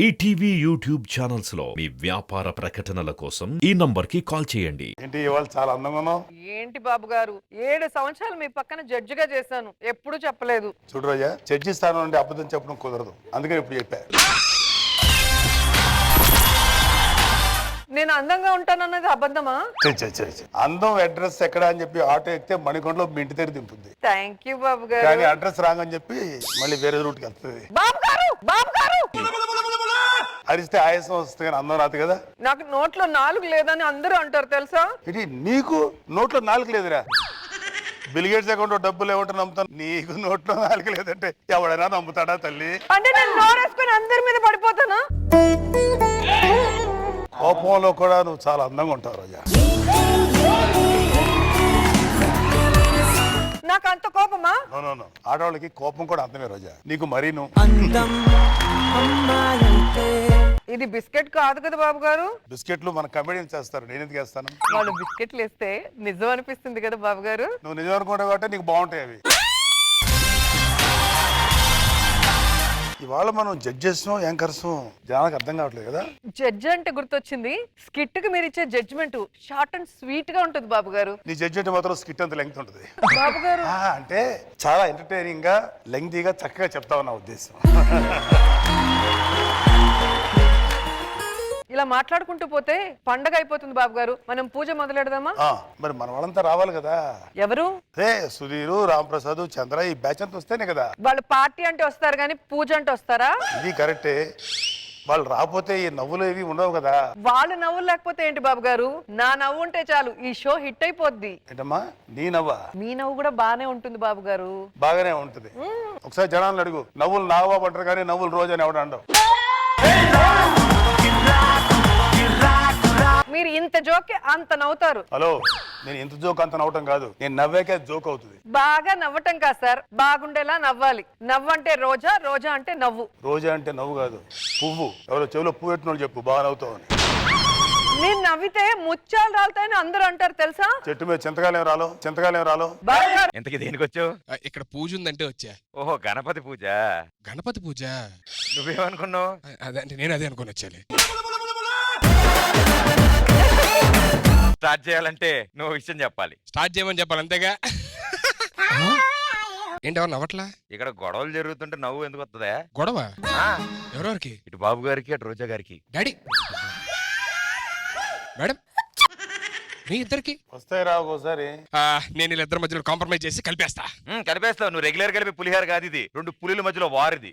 ETV YouTube channels లో మీ వ్యాపార ప్రకటనల కోసం ఈ నంబర్ కి కాల్ చేయండి. ఏంటి ఇవాళ చాలా అందంగా ఉన్నావు. ఏంటి బాబు గారు 7 సంవత్సరాలు మీ పక్కన జడ్జిగా చేశాను, ఎప్పుడు చెప్పలేదు. చూడు రోజా, జడ్జి స్థానం నుండి అబద్ధం చెప్పడం కుదరదు, అందుకని ఇప్పుడు చెప్పా. నేను అందంగా ఉంటానన్నది అబద్ధమా? అందం అడ్రస్ ఎక్కడ అని చెప్పి ఆటో ఎక్కితే మణికొండలో మీ ఇంటి దగ్గర దింపుతుంది. థ్యాంక్ యూ బాబు గారు. కానీ అడ్రస్ రాంగ్ అని చెప్పి మళ్ళీ వేరే రూట్కి వెళ్తుంది. బాబు గారు బాబు గారు అరిస్తే ఆయాసం వస్తుంది కానీ అందం రాదు కదా. నాకు నోట్లో 4 లేదని అందరూ అంటారు తెలుసా? ఇది నీకు నోట్లో 4 లేదురా. బిల్గేట్స్ అకౌంట్ డబ్బులు ఏమంటే నమ్ముతాను, నీకు నోట్లో 4 లేదంటే ఎవడైనా నమ్ముతాడా తల్లి? అంటే నేను నోరేసుకుని అందరి మీద పడిపోతానా? కోపంలో కూడా నువ్వు చాలా అందంగా ఉంటావు రోజా. నాకు అంత కోపమా? నో ఆడవాళ్ళకి కోపం కూడా అంతమే రోజా, నీకు మరీ నువ్వు. ఇది బిస్కెట్ కాదు కదా బాబు గారు. బిస్కెట్లు మన కమెడియన్స్ చేస్తారు, నేను ఎందుకు వేస్తాను? వాళ్ళు బిస్కెట్లు వేస్తే నిజం అనిపిస్తుంది కదా బాబు గారు. నువ్వు నిజం అనుకుంటావు కాబట్టి నీకు బాగుంటాయి అవి. ఇవాళ మనం జడ్జెస్ యాంకర్స్ జనానికి అర్థం కావట్లేదు కదా. జడ్జ్ అంటే గుర్తొచ్చింది, స్కిట్ కి మీరు ఇచ్చే జడ్జిమెంట్ షార్ట్ అండ్ స్వీట్ గా ఉంటుంది బాబు గారు. నీ జడ్జిమెంట్ మాత్రం స్కిట్ అంత లెంగ్త్ ఉంటుంది బాబు గారు. అంటే చాలా ఎంటర్టైనింగ్ గా లెంగ్తీగా చక్కగా చెప్తావు నా ఉద్దేశం. ఇలా మాట్లాడుకుంటూ పోతే పండగ అయిపోతుంది బాబు గారు. మనం పూజ మొదలెడదామా? మరి మన వాళ్ళంతా రావాలి కదా. ఎవరు? సుధీరు, రాంప్రసాద్, చంద్ర ఈ బ్యాచ్ అంతా వస్తేనే కదా. వాళ్ళు పార్టీ అంటే వస్తారు కానీ పూజ అంటే వస్తారా? ఇది కరెక్టే. వాళ్ళు రాకపోతే ఈ నవ్వులు ఏవి ఉండవు కదా. వాళ్ళు నవ్వులు లేకపోతే ఏంటి బాబు గారు, నా నవ్వు ఉంటే చాలు ఈ షో హిట్ అయిపోద్ది. ఏంటమ్మా నీ నవ్వా? మీ నవ్వు కూడా బానే ఉంటుంది బాబు గారు. బాగానే ఉంటుంది. ఒకసారి జనాలను అడుగు, నవ్వులు నావా అంటారు కానీ నవ్వులు రోజు అని ఎవడు అండవు. మీరు ఇంత జోక్ అంత నవ్వుతారు. హలో, నేను ఇంత జోక్ అంత నవ్వటం కాదు, నేను నవ్వాకే జోక్ అవుతుంది. బాగా నవ్వటం కాదు సార్, బాగుండేలా నవ్వాలి. నవ్వు అంటే రోజా, రోజా అంటే నవ్వు. రోజా అంటే నవ్వు కాదు, పువ్వు. ఎవరో చెవిలో పువ్వు పెట్టిన వాళ్ళు చెప్పు బాగా నవ్వుతావు అని. నేను నవ్వితే ముత్యాలు రాలుతాయని అందరూ అంటారు తెలుసా? చెట్టు మీద చింతకాయలు రాలో. బాబు గారు, ఎంతకి దేనికి వచ్చావు? ఇక్కడ పూజ ఉందంటే వచ్చా. ఓహో, గణపతి పూజ. గణపతి పూజ నువ్వేమనుకున్నావు? అదే నేను అదే అనుకుని వచ్చాలి. స్టార్ట్ చేయాలంటే నువ్వు విషయం చెప్పాలి. స్టార్ట్ చేయమని చెప్పాలి అంతేగా. ఏంటి ఎవరు నవ్వట్లా? ఇక్కడ గొడవలు జరుగుతుంటే నవ్వు ఎందుకు వస్తుందా? గొడవ ఎవరెవరికి? ఇటు బాబు గారికి అటు రోజా గారికి. డాడీ మేడం మీ ఇద్దరికి వస్తాయి రా ఒకసారి. నేను వీళ్ళిద్దరి మధ్యలో కాంప్రమైజ్ చేసి కలిపేస్తా. కలిపేస్తావు. నువ్వు రెగ్యులర్ కలిపి పులిహార కాదు ఇది, 2 పులిల మధ్యలో వారిది.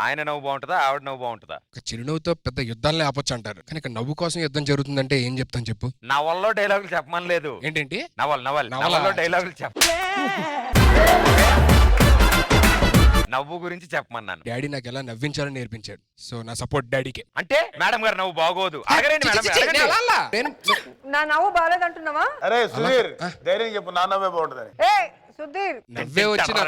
ఆయన నవ్వు బాగుంటుందా, ఆవిడ నవ్వు బాగుంటుందా? ఒక చిరునవ్వుతో పెద్ద యుద్ధాలనే ఆపొచ్చు అంటారు, కానీ ఇక్కడ నవ్వు కోసం యుద్ధం జరుగుతుందంటే ఏం చెప్తాను చెప్పు. నవల్లో డైలాగులు చెప్పమని లేదు. ఏంటంటి? నవల్లో డైలాగులు చెప్ప, నవ్వు గురించి చెప్పమన్నాను. డాడీ నాకు ఎలా నవ్వించాలని నేర్పించాడు, సో నా సపోర్ట్ డాడీకి. అంటే మేడం గారు నవ్వు బాగోదు అడగండి మేడం. నా నవ్వు బాగాలేదంటున్నావా? అరే సుధీర్, ధైర్యం చెప్పు, నా నవ్వే బాగుంటుంది. ఏ సుధీర్, నవ్వే వచ్చిన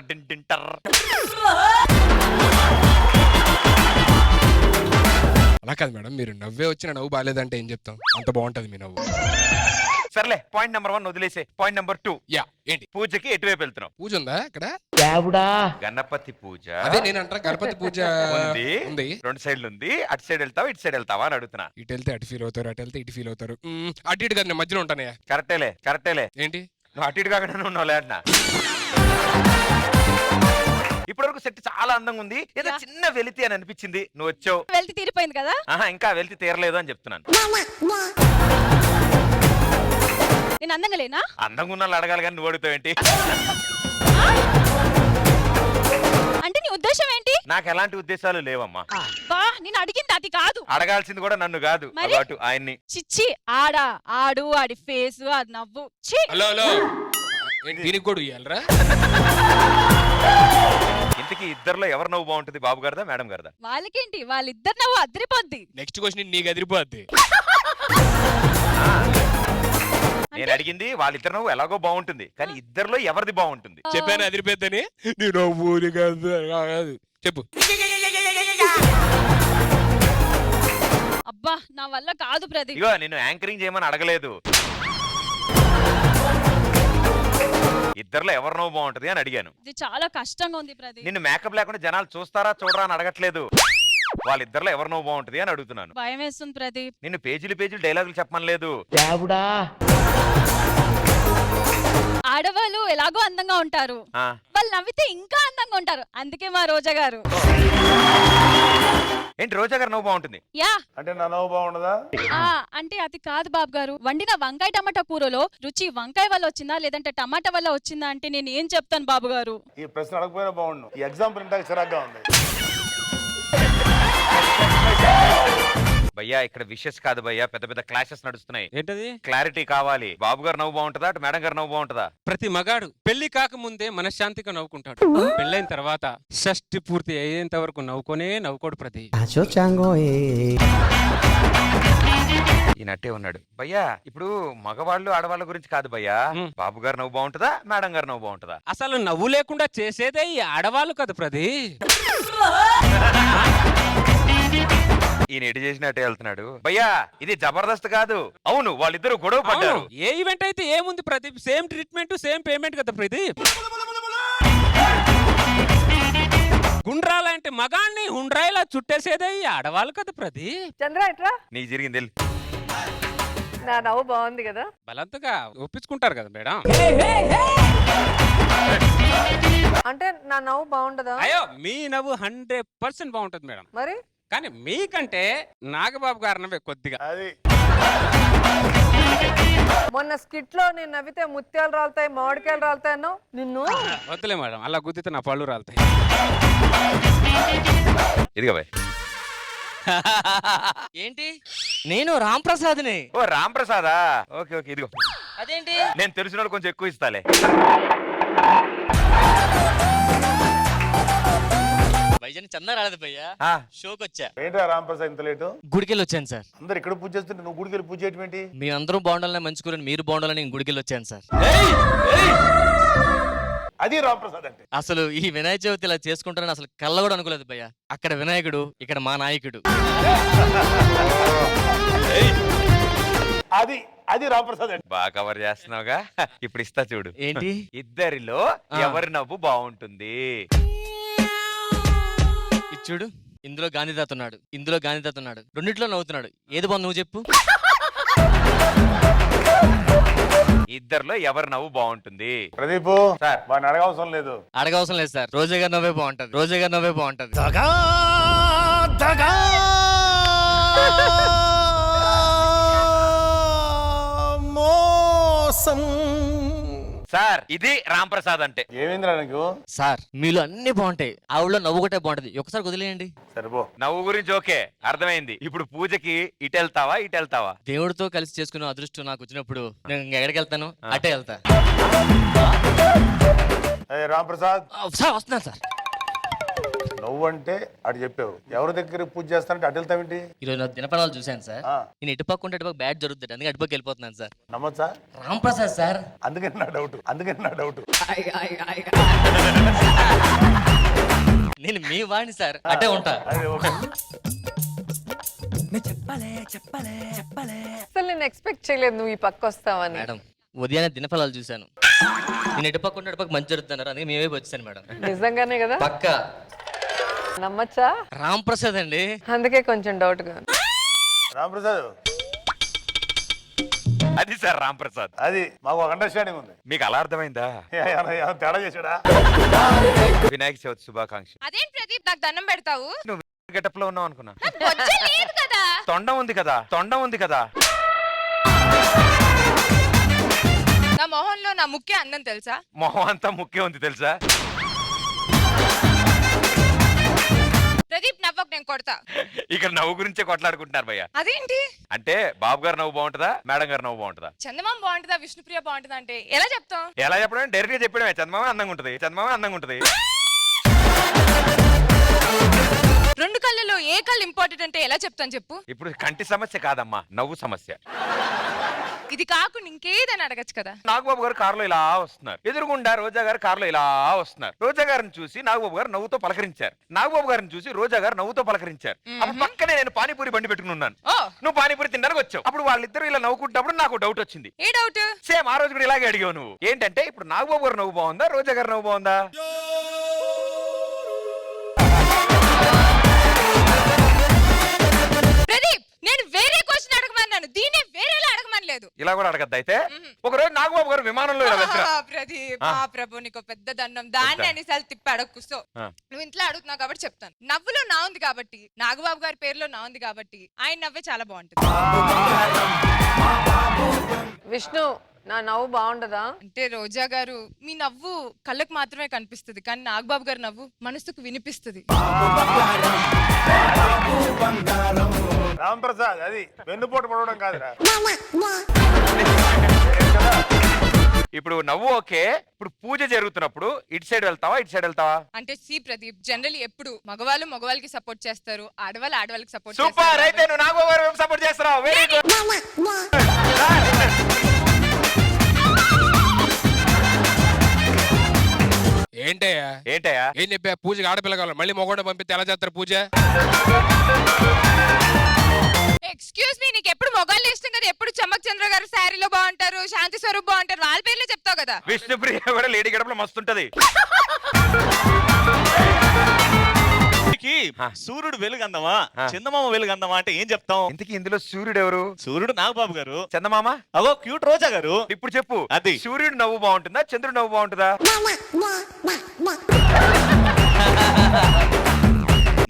అలా కాదు మేడం, మీరు నవ్వే వచ్చిన నవ్వు బాగాలేదంటే ఏం చెప్తాం, అంత బాగుంటది మీ నవ్వు. సర్లే, పాయింట్ నెంబర్ 1 వదిలేసే. Point number 2. యా ఏంటి? పూజకి ఎటువైపు వెళ్తున్నావు? పూజ ఉందా ఇక్కడ? గణపతి పూజ. అదే నేను అంటారా, గణపతి పూజ ఉంది. 2 సైడ్లు ఉంది. అటు సైడ్ వెళ్తావా ఇటు సైడ్ వెళ్తావా అని అడుగుతున్నా. ఇటు వెళ్తే అటు ఫీల్ అవుతారు, అటు వెళ్తే ఇటు ఫీల్ అవుతారు. అటు ఇటు కదా, నేను మధ్యలో ఉంటానే. కరెక్టేలే. ఏంటి నువ్వు అటు ఇటు కాకుండా ఉన్నావు లేదన్నా. ఇప్పటివరకు సెట్ చాలా అందంగా ఉంది, ఏదో చిన్న వెలితి అని అనిపించింది. నువ్వు వచ్చావు, వెళ్తే తీరిపోయింది కదా. ఇంకా వెలితి తీరలేదు అని చెప్తున్నాను. నేను అందంగా లేనా? అందంగా ఉన్న వాళ్ళు అడగాలి కానీ నువ్వు అడుగుతావేంటి? అంటే నీ ఉద్దేశం ఏంటి? నాకు ఎలాంటి ఉద్దేశాలు లేవమ్మా. నేను అడిగింది అది కాదు. అడగాల్సింది కూడా నన్ను కాదు, అటు ఆయన్ని. చిచ్చి, ఆడు ఆడి ఫేస్, అది నవ్వు. హలో దీనికి కూడా ఇయ్యాలరా? ఇంతకీ ఇద్దరులో ఎవరు నవ్వు బాగుంటుంది, బాబు గారిదా మేడం గారిదా? వాళ్ళకేంటి, వాళ్ళిద్దరు నవ్వు అదిరిపోద్ది. నెక్స్ట్ క్వశ్చన్ నీకు అదిరిపోద్ది. నేను అడిగింది వాళ్ళిద్దరు నవ్వు ఎలాగో బాగుంటుంది, కానీ ఇద్దరులో ఎవరిది బాగుంటుంది? చెప్పాను అదిరిపోద్దని. నీ నవ్వు కాదు చెప్పు. అబ్బా నా వల్ల కాదు ప్రదీప్. ఇగో నిన్ను యాంకరింగ్ చేయమని అడగలేదు. ఇద్దర్లో ఎవరు నవ్వు బాగుంటది అని అడిగాను. ఇది చాలా కష్టంగా ఉంది ప్రదీప్. నిన్ను మేకప్ లేకుండా జనాలు చూస్తారా చూడరా అని అడగట్లేదు. వాళ్ళిద్దరిలో ఎవరు నవ్వు బాగుంటది అని అడుగుతున్నాను. భయం వేస్తుంది ప్రదీప్. నిన్ను పేజీలు డైలాగులు చెప్పమనలేదు. ఆడవాళ్ళు ఎలాగో అందంగా ఉంటారు, వాళ్ళు నవ్వితే ఇంకా అందంగా ఉంటారు. అందుకే మా రోజా గారు. ఏంటి రోజా గారు నవ్వు బాగుంటుంది? యా అంటే నా నవ్వు బాగుండదా? అంటే అది కాదు బాబు గారు. వండిన వంకాయ టమాటా కూరలో రుచి వంకాయ వల్ల వచ్చిందా లేదంటే టమాటా వల్ల వచ్చిందా అంటే నేను ఏం చెప్తాను బాబు గారు? ఈ ప్రశ్న అడగపోయినా బాగుండు. ఈ ఎగ్జాంపుల్ ఇంటాక చిరాగ్గా ఉంది. భయ్యా ఇక్కడ విషెస్ కాదు భయ్యా, పెద్ద పెద్ద క్లాషెస్ నడుస్తున్నాయి. ఏంటది? క్లారిటీ కావాలి. బాబు గారు నవ్వు బాగుంటుందా అటు మేడం గారు నవ్వు బాగుంటుందా? ప్రతి మగాడు పెళ్లి కాకముందే మనశ్శాంతిగా నవ్వుకుంటాడు. పెళ్ళైన తర్వాత షష్టి పూర్తి అయ్యేంత వరకు నవ్వుకోడు ప్రతి. ఈయనట్టే ఉన్నాడు భయ్యా. ఇప్పుడు మగవాళ్ళు ఆడవాళ్ళ గురించి కాదు భయ్యా, బాబు గారు నవ్వు బాగుంటుందా మేడం గారు నవ్వు బాగుంటుందా? అసలు నవ్వు లేకుండా చేసేదే ఈ ఆడవాళ్ళు కదా ప్రతి. ఈయన ఎటు చేసినట్టే వెళ్తున్నాడు భయ్యా. ఇది జబర్దస్త్ కాదు. అవును వాళ్ళిద్దరు గొడవ పడ్డారు. ఏ ఈవెంట్ అయితే ఏముంది Pradeep, same treatment same payment కదా ప్రదీప్. గుండ్రాలంటే మగాన్ని హుండ్రాయిలా చుట్టేసేదే ఈ ఆడవాళ్ళు కదా ప్రదీప్. చంద్ర ఎట్రా? నీకు జరిగింది వెళ్ళు. నా నవ్వు బాగుంది కదా? బలంతగా ఒప్పించుకుంటారు కదా మేడం. అంటే నా నవ్వు బాగుండదా? అయ్యో మీ నవ్వు 100% బాగుంటది మేడం. మరి కానీ మీకంటే నాగబాబు గారు నవ్వే కొద్దిగా. అది మొన్న స్కిట్ లో నేను నవ్వితే ముత్యాలు రాలుతాయి మామిడికాయలు రాలుతాయి అన్నావు. నిన్ను వద్దులే మేడం, అలా గుద్దితే నా పళ్ళు రాలుతాయి. ఇదిగో భయ్. ఏంటి? నేను రామ్ ప్రసాద్ని. ఓ రామ్ ప్రసాదా? ఓకే ఓకే ఇదిగో. అదేంటి? నేను తెలిసిన వాళ్ళు కొంచెం ఎక్కువ ఇస్తాలే. వైజాగ్ చందా రాలేదు భయ్యా, ఆ, షోకి వచ్చా. ఏంటా రాంప్రసాద్ ఇంత లేటు? గుడికెళ్ళి వచ్చాను సార్. అందరు ఇక్కడ పూజ చేస్తుంటే నువ్వు గుడికి వెళ్ళి పూజ చేయటం ఏంటి? మీ అందరూ బాగుండాలని మంచి కూరని మీరు బాగుండాలని నేను గుడికెళ్ళి వచ్చాను సార్. అది రాంప్రసాద్ అంటే. అసలు ఈ వినాయక చవితి ఇలా చేసుకుంటారని అసలు కళ్ళ కూడా అనుకోలేదు భయ్యా. అక్కడ వినాయకుడు, ఇక్కడ మా నాయకుడు. అది అది రాంప్రసాద్ అంటే. బాగా కవర్ చేస్తున్నావుగా. ఇప్పుడు ఇస్తా చూడు. ఏంటి? ఇద్దరిలో ఎవరి నవ్వు బాగుంటుంది? ఇచ్చుడు. ఇందులో గాంధీతాత ఉన్నాడు, ఇందులో గాంధీతాత ఉన్నాడు, రెండిట్లో నవ్వుతున్నాడు. ఏది బాగుంది నువ్వు చెప్పు. ఇద్దరిలో ఎవరి నవ్వు బాగుంటుంది? ప్రదీప్ సార్. వాడిని అడగవసరం లేదు. అడగవసరం లేదు సార్. రోజా గారు నవ్వే బాగుంటది, రోజా గారు నవ్వే బాగుంటది. సార్ ఇది రామ్ ప్రసాద్ అంటే. ఏమైందిరా నీకు? సార్ మీలో అన్ని బాగుంటాయి, ఆవిడలో నవ్వు ఒకటే బాగుంటది. ఒకసారి వదిలేయండి. సరిపో. నవ్వు గురించి ఓకే అర్థమైంది. ఇప్పుడు పూజకి ఇటు వెళ్తావా ఇటు వెళ్తావా? దేవుడితో కలిసి చేసుకునే అదృష్టం నాకు వచ్చినప్పుడు నేను ఎక్కడికి వెళ్తాను? అటే వెళ్తా. రాంప్రసాద్ సార్ వస్తున్నాను సార్. నువ్వంటే అటు చెప్పావు, ఎవరి దగ్గర పూజ చేస్తానంటే అటు వెళ్తావేంటి? ఈరోజు నా దినపనాలు చూశాను సార్. ఆ. నేను ఇటుపక్క ఉంటే ఇటుపక్క బ్యాడ్ జరుగుతుంది, అందుకే అటుపక్క వెళ్ళిపోతున్నాను సార్. నమ్మొచ్చా? రామ్ ప్రసాద్ సార్. అందుకని నా డౌట్. నేను మీ వాడిని సార్, అటే ఉంటా. అదే ఓకే. అసలు నేను ఎక్స్పెక్ట్ చేయలేదు నువ్వు ఈ పక్క వస్తావని. మేడం ఉదయాన్నే దినఫలాలు చూశాను. నేను ఇటుపక్క ఉంటే ఇటుపక్క మంచి జరుగుతున్నారు, అందుకే మేమే వచ్చాను మేడం. నిజంగానే కదా? పక్క నమ్మచ్చా? రామ్ ప్రసాద్ అండి. అందుకే కొంచెం డౌట్ గా. రాంప్రసాద్ అది సార్ రామ్ ప్రసాద్. అది మాకు ఒక అండర్స్టాండింగ్ ఉంది. మీకు అలా అర్థమైందా? ఏమైనా తేడా చేశాడా? వినాయక చవితి శుభాకాంక్ష. అదేం ప్రదీప్ నాకు దండం పెడతావు? నువ్వు గెటప్ లో ఉన్నావు అనుకున్నా. బొజ్జ లేదు కదా. తొండం ఉంది కదా. నా మొహంలో నా ముఖ్య అందం తెలుసా? మొహం అంతా ముఖ్యం ఉంది తెలుసా? ప్రదీప్ నవ్వకు, నేను కొడతా. ఇక్కడ నవ్వు గురించే కొట్లాడుకుంటున్నారు భయ్య. అదేంటి? అంటే బాబు గారు నవ్వు బాగుంటుందా మేడం గారు నవ్వు బాగుంటుందా? చందమామ బాగుంటుందా విష్ణుప్రియ బాగుంటుందా అంటే ఎలా చెప్తాం? ఎలా చెప్పడం? డైరెక్ట్ గా చెప్పడమే. చందమామ అందంగా ఉంటది. రెండు కళ్ళలో ఏ కళ్ళు ఇంపార్టెంట్ అంటే ఎలా చెప్తాను చెప్పు? ఇప్పుడు కంటి సమస్య కాదమ్మా, నవ్వు సమస్య. ఇది కాకుండా ఇంకేదని అడగచ్చు కదా. నాగబాబు గారు కారులో ఇలా వస్తున్నారు, ఎదురుగుండా రోజా గారు కారులో ఇలా వస్తున్నారు. రోజా గారిని చూసి నాగబాబు గారు నవ్వుతో పలకరించారు, నాగబాబు గారిని చూసి రోజా గారు నవ్వుతో పలకరించారు. అప్పుడు పక్కనే నేను పానీపూరి బండి పెట్టుకుని ఉన్నాను, ఓ నువ్వు పానీపూరి తినడానికి వచ్చావు. అప్పుడు వాళ్ళిద్దరు ఇలా నవ్వుకుంటప్పుడు నాకు డౌట్ వచ్చింది. ఏ డౌట్? సేమ్ ఆ రోజు కూడా ఇలాగే అడిగావు నువ్వు. ఏంటంటే ఇప్పుడు నాగబాబు గారు నవ్వు బాగుందా, రోజా గారు నవ్వు బాగుందా? ప్రదీప్, నేను వేరే క్వశ్చన్ అడగమన్నాను, దీన్ని వేరేలా అడగమనలేదు. ఇలా కూడా అడగద్దు అయితే. ఒక రోజు నాగబాబు గారు విమానంలో ఇలా వెళ్తారు. ప్రదీప్, ఆ. మా ప్రభు నీకు పెద్ద దండం. దాన్ని వద్దా? అన్నిసార్లు తిప్పి అడగకు. సో ఆ. నువ్వు ఇంట్లో అడుగుతున్నావు కాబట్టి చెప్తాను. నవ్వులో నా ఉంది కాబట్టి, నాగబాబు గారి పేరులో నా ఉంది కాబట్టి ఆయన నవ్వే చాలా బాగుంటుంది. విష్ణు, నా నవ్వు బాగుండదా? అంటే రోజా గారు మీ నవ్వు కళ్ళకు మాత్రమే కనిపిస్తుంది, కానీ నాగబాబు గారి నవ్వు మనసుకు వినిపిస్తుంది. రామ్ ప్రసాద్, అది వెన్నుపోటు పడవడం కాదురా. ఇప్పుడు నవ్వు ఓకే, ఇప్పుడు పూజ జరుగుతున్నప్పుడు ఇటు సైడ్ వెళ్తావా ఇటు సైడ్ వెళ్తావా? అంటే సి ప్రదీప్, జనరల్లీ ఎప్పుడు మగవాళ్ళు మగవాళ్ళకి సపోర్ట్ చేస్తారు, ఆడవాళ్ళు ఆడవాళ్ళకి సపోర్ట్ సూపర్, అయితే నువ్వు నాగబాబు గారు సపోర్ట్ చేస్తున్నావు. Very good. ఏంటయ్యా ఏంటయ్యా? ఏం చెప్పా? పూజకి ఆడపిల్ల కావాలి, మళ్ళీ మొగోడ పంపితే ఎలా చేస్తారు పూజ? ఎక్స్క్యూజ్ మీ, నీకు ఎప్పుడు మొగాళ్ళు ఇష్టం కదా, ఎప్పుడు చమ్మక్ చంద్ర గారు శారీలో బాగుంటారు, శాంతి స్వరూప్ బాగుంటారు, వాళ్ళ పేర్లే చెప్తావు కదా. విష్ణుప్రియ కూడా లేడీ గడపలో మస్తుంటది. సూర్యుడు వెలుగందమా ఆ. చందమామ వెలుగందమా అంటే ఏం చెప్తాం? ఇంతకీ ఇందులో సూర్యుడు ఎవరు? సూర్యుడు నాగబాబు గారు, చందమామ అగో క్యూట్ రోజా గారు. ఇప్పుడు చెప్పు, అది. సూర్యుడు నవ్వు బాగుంటుందా చంద్రుడు నవ్వు బాగుంటుందా?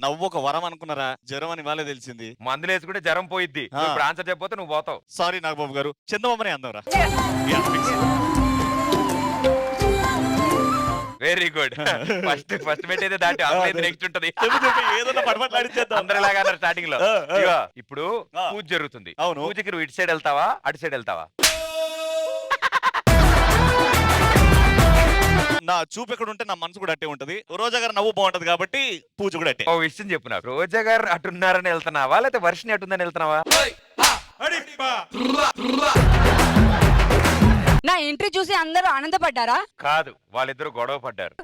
నవ్వు ఒక వరం అనుకున్నారా, జ్వరం అని వాళ్ళే తెలిసింది. మందులు వేసుకుంటే జ్వరం పోయిద్ది. ఆ. నువ్వు ఇప్పుడు ఆన్సర్ చెప్పితే నువ్వు పోతావు. సారీ నాగబాబు గారు, చందమామనే అందవరా. Very good. ఫస్ట్ పెట్టేది దాటి నెక్స్ట్ ఉంటది. ఏదన్నా పడమట్లాడిచ్చేద్దాం. అందరిలాగా అన్నారు స్టార్టింగ్ లో. ఆ, ఆ. ఇగో, ఇప్పుడు ఆ. పూజ జరుగుతుంది. అవును. పూజకి నువ్వు ఇటు సైడ్ వెళ్తావా అటు సైడ్ వెళ్తావా? నా చూపు ఎక్కడ ఉంటే నా మనసు కూడా అట్టే ఉంటది. రోజా గారు నవ్వు బాగుంటది కాబట్టి పూజ కూడా అట్టే. ఓ విషయం చెప్పు నాకు, రోజా గారు అటున్నారని వెళ్తున్నావా లేకపోతే వర్షిని అటుందని వెళ్తున్నావా? నా ఎంట్రీ చూసి అందరూ ఆనందపడ్డారా? కాదు, వాళ్ళిద్దరు గొడవ పడ్డారు.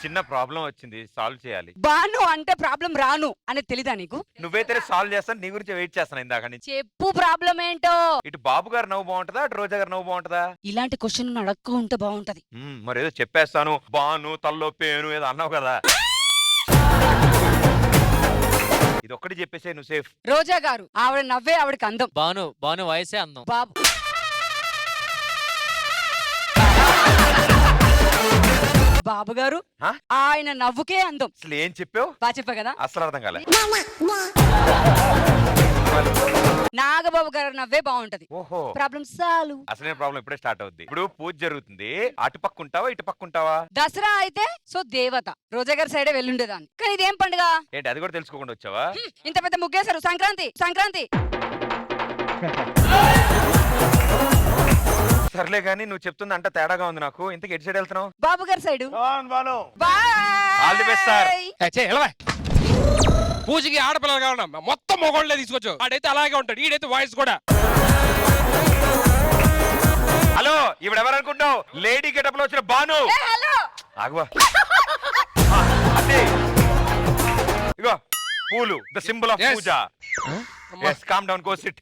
చిన్న ప్రాబ్లం వచ్చింది, సాల్వ్ చేయాలి. బాను అంటే ప్రాబ్లం రాను అని తెలీదా నీకు? నువ్వైతే సాల్వ్ చేస్తాను, నీ గురించి వెయిట్ చేస్తాను ఇందాక నుంచి. చెప్పు ప్రాబ్లం ఏంటో. ఇటు బాబు గారు నవ్వు బాగుంటుందా అటు రోజా గారు నవ్వు బాగుంటుందా? ఇలాంటి క్వశ్చన్ అడక్కు ఉంటే బాగుంటది. మరి ఏదో చెప్పేస్తాను, బాను తల్లో పేను ఏదో అన్నావు కదా, ఇది ఒక్కటి చెప్పేసే నువ్వు సేఫ్. రోజా గారు, ఆవిడ నవ్వే ఆవిడకి అందం. బాను వయసే అందం. బాబు బాబు గారు, ఆ? ఆయన నవ్వుకే అందం. అసలు ఏం చెప్పావు? బాగా చెప్పా కదా. అసలు అర్థం కాలే. నాగబాబు గారు నవ్వే బాగుంటది. ఓహో, ప్రాబ్లం సాల్వ్. అసలే ప్రాబ్లం ఇప్పుడే స్టార్ట్ అవుద్ది. ఇప్పుడు పూజ జరుగుతుంది, అటు పక్క ఉంటావా ఇటు పక్క ఉంటావా? దసరా అయితే సో దేవత రోజా గారి సైడే వెళ్ళుండేదాన్ని, కానీ ఇదేం పండుగ? ఏంటి అది కూడా తెలుసుకోకుండా వచ్చావా? ఇంత పెద్ద ముగ్గేశారు. సంక్రాంతి సంక్రాంతి. సర్లే గానీ నువ్వు చెప్తుంది అంట తేడాగా ఉంది నాకు. ఇంతకు ఎటు సైడ్ వెళ్తున్నావు? బాబు గారి side. Bhanu All the best, sir. పూజకి ఆడపిల్లలు కావాలన్నా మొత్తం మొగోళ్ళే తీసుకొచ్చు. ఆడైతే అలాగే ఉంటాడు, ఈడైతే వాయిస్ కూడా. హలో, ఇవిడెవరు అనుకుంటావు? లేడీ గెటప్ లో వచ్చిన బాను. హలో ఆగువా. అదే ఇగో పూలు, the symbol of Yes. Pooja. Yes, calm down, go sit.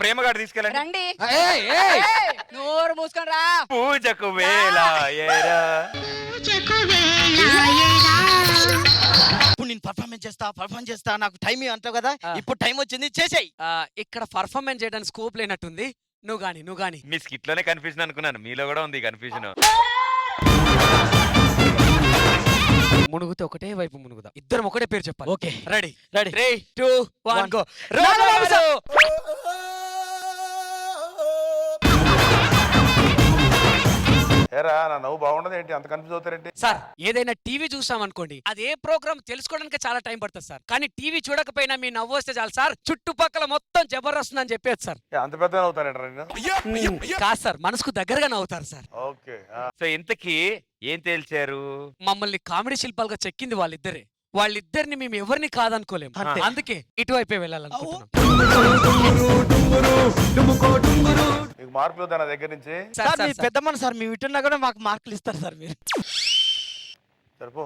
ప్రేమగాడు తీసుకెళ్ళండి. రండి. ఏయ్, ఏయ్. ఏయ్, నోరు మూసుకొని రా. పూజకు వేళ ఏరా. ఇప్పుడు నేను పర్ఫార్మెన్స్ చేస్తా నాకు టైం అంటావు కదా, ఇప్పుడు టైం వచ్చింది చేసేయి. ఇక్కడ పర్ఫార్మెన్స్ చేయడానికి స్కోప్ లేనట్టుంది, నువ్వు గాని. మీ స్కిట్ లోనే కన్ఫ్యూజన్ అనుకున్నాను, మీలో కూడా ఉంది కన్ఫ్యూజన్. మునుగుతే ఒకటే వైపు మునుగుదా, ఇద్దరం ఒకటే పేరు చెప్పాలి. Okay, ready 3, 2, 1 go. ఏరా, నా నవ్వు బాగుండదు ఏంటి, అంత కన్ఫ్యూజ్ అవుతారేంటి? సార్ ఏదైనా టీవీ చూసాం అనుకోండి, అది ఏ ప్రోగ్రామ్ తెలుసుకోవడానికి చాలా టైం పడుతుంది సార్, కానీ టీవీ చూడకపోయినా మీ నవ్వు వస్తే చాలు సార్, చుట్టుపక్కల మొత్తం జబర్దస్త్ అని చెప్పేది సార్. అంత పెద్ద అవుతారేంట నేను? కాదు సార్, మనసుకు దగ్గరగా నవ్వుతారు సార్. ఓకే. సో ఇంతకీ ఏం తేల్చారు? మమ్మల్ని కామెడీ శిల్పాలుగా చెక్కింది వాళ్ళిద్దరే. వాళ్ళిద్దరిని మేము ఎవరిని కాదనుకోలేము అంతే. అందుకే ఇటువైపే వెళ్ళాలనుకుంటున్నాం మీకు మార్కులు వద్దా నా దగ్గర నుంచి? పెద్ద మన సార్ మీ వింటున్నా కూడా మాకు మార్కులు ఇస్తారు సార్ మీరు సరిపో